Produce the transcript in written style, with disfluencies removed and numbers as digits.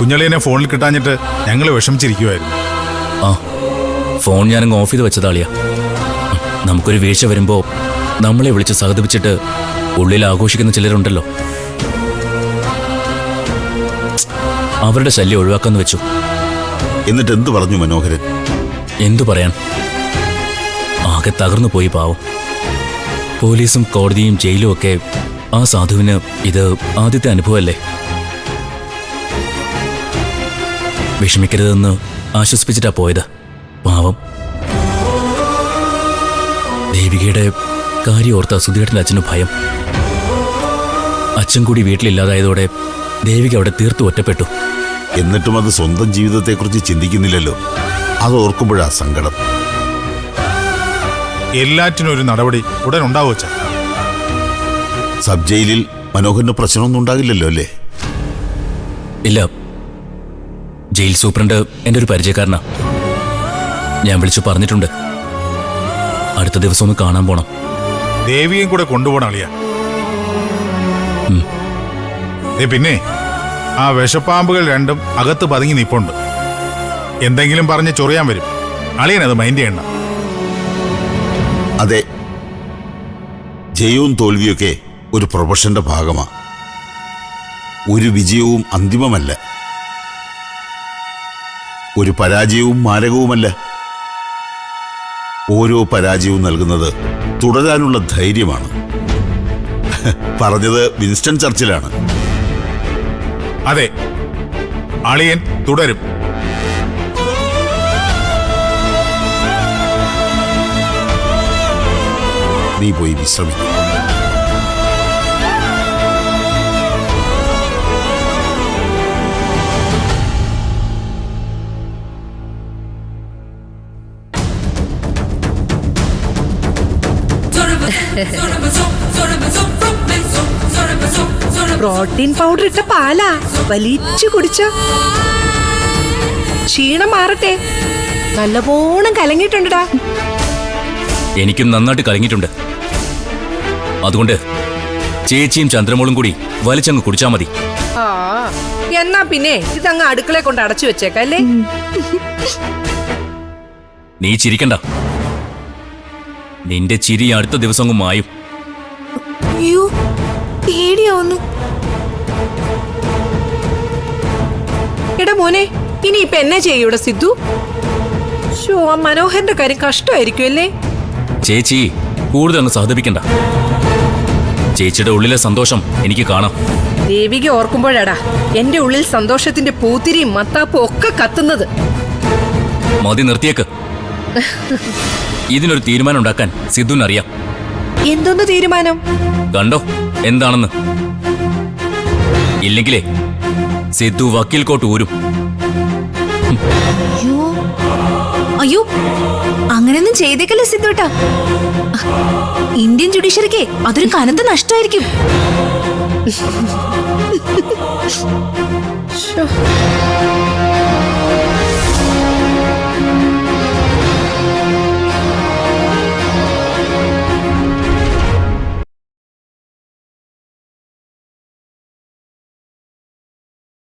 കുഞ്ഞളിയനെ ഫോണിൽ കിട്ടാഞ്ഞിട്ട് ഞങ്ങൾ വിഷമിച്ചിരിക്കുമായിരുന്നു. ആ ഫോൺ ഞാനങ്ങ് ഓഫ് ചെയ്ത് വെച്ചതാളിയാ. നമുക്കൊരു വീഴ്ച വരുമ്പോൾ നമ്മളെ വിളിച്ച് സഹതപിച്ചിട്ട് ഉള്ളിൽ ആഘോഷിക്കുന്ന ചിലരുണ്ടല്ലോ, അവരുടെ ശല്യം ഒഴിവാക്കാന്ന് വെച്ചു. എന്നിട്ട് എന്തു പറഞ്ഞു മനോഹരൻ? എന്തു പറയാൻ, ആകെ തകർന്നു പോയി പാവം. പോലീസും കോടതിയും ജയിലും ഒക്കെ ആ സാധുവിന് ഇത് ആദ്യത്തെ അനുഭവമല്ലേ. വിഷമിക്കരുതെന്ന് ആശ്വസിപ്പിച്ചിട്ടാ പോയത്. പാവം. ദേവികയുടെ കാര്യം ഓർത്ത സുധിയേട്ടൻ്റെ അച്ഛന് ഭയം. അച്ഛൻ കൂടി വീട്ടിലില്ലാതായതോടെ ദേവിക അവിടെ തീർത്തു ഒറ്റപ്പെട്ടു. എന്നിട്ടും അത് സ്വന്തം ജീവിതത്തെക്കുറിച്ച് ചിന്തിക്കുന്നില്ലല്ലോ. അത് ഓർക്കുമ്പോഴാ സങ്കടം. എല്ലാറ്റിനും ഒരു നടപടി ഉടൻ ഉണ്ടാവും അച്ഛാ. സബ് ജയിലിൽ മനോഹരന് പ്രശ്നമൊന്നും ഉണ്ടാകില്ലല്ലോ അല്ലേ? ഇല്ല, ജയിൽ സൂപ്രണ്ട് എൻ്റെ ഒരു പരിചയക്കാരനാ. ഞാൻ വിളിച്ചു പറഞ്ഞിട്ടുണ്ട്. അടുത്ത ദിവസം ഒന്ന് കാണാൻ പോണം. ദേവിയും കൂടെ കൊണ്ടുപോകണം അളിയ. പിന്നെ ആ വിഷപ്പാമ്പുകൾ രണ്ടും അകത്ത് പതുങ്ങി നിപ്പുണ്ട്. എന്തെങ്കിലും പറഞ്ഞ് ചൊറിയാൻ വരും. അളിയനത് മൈൻഡ് ചെയ്യണ്ട. അതെ, ജയവും തോൽവിയൊക്കെ ഒരു പ്രൊഫഷന്റെ ഭാഗമാണ്. ഒരു വിജയവും അന്തിമമല്ല, ഒരു പരാജയവും മാരകവുമല്ല. ഓരോ പരാജയവും നൽകുന്നത് തുടരാനുള്ള ധൈര്യമാണ്. പറഞ്ഞത് വിൻസ്റ്റൺ ചർച്ചിലാണ്. അതെ, അളിയൻ തുടരും. നീ പോയി വിശ്രമിക്കും. പ്രോട്ടീൻ പൗഡർ ഇട്ട പാലാ വലിച്ചു കുടിച്ച ക്ഷീണം മാറട്ടെ. നല്ലപോണം കലങ്ങിയിട്ടുണ്ടടാ. എനിക്കും നന്നായിട്ട് കലങ്ങിയിട്ടുണ്ട്. അതുകൊണ്ട് ചേച്ചിയും ചന്ദ്രമോളും കൂടി വലിച്ചങ്ങ് കുടിച്ചാ മതി. ആ എന്നാ പിന്നെ ഇതങ്ങ് അടുക്കളയെ കൊണ്ട് അടച്ചു വെച്ചേക്കല്ലേ. നീ ചിരിക്കണ്ട. നിന്റെ ചിരി അടുത്ത ദിവസം അങ്ങ് മായും. അയ്യോ, പേടിയാവുന്നു. എടാ മോനെ, ഇനി ഇപ്പൊ എന്നെ ചെയ്യൂടെ സിദ്ധു? ആ മനോഹരന്റെ കാര്യം കഷ്ടമായിരിക്കും അല്ലേ. ചേച്ചി കൂടുതൽ അങ്ങ് സഹതപിക്കണ്ട. ചേച്ചിയുടെ ഉള്ളിലെ സന്തോഷം എനിക്ക് കാണാം. ദേവിക ഓർക്കുമ്പോഴാടാ എന്റെ ഉള്ളിൽ സന്തോഷത്തിന്റെ പൂത്തിരിയും മത്താപ്പും ഒക്കെ കത്തുന്നത്. മതി, നിർത്തിയേക്ക്. ഇതിനൊരു തീരുമാനം ഉണ്ടാക്കാൻ സിദ്ധുവിനറിയാം. എന്തൊന്ന് തീരുമാനം? കണ്ടോ എന്താണെന്ന്. ഇല്ലെങ്കിലേ സിദ്ധു വക്കീൽ കോട്ട് ഊരും. അയ്യോ അയ്യോ, അങ്ങനെയൊന്നും ചെയ്തേക്കല്ലേ സിദ്ധുട്ടാ. ഇന്ത്യൻ ജുഡീഷ്യറിക്ക് അതൊരു കനത്ത നഷ്ടമായിരിക്കും. ശോ.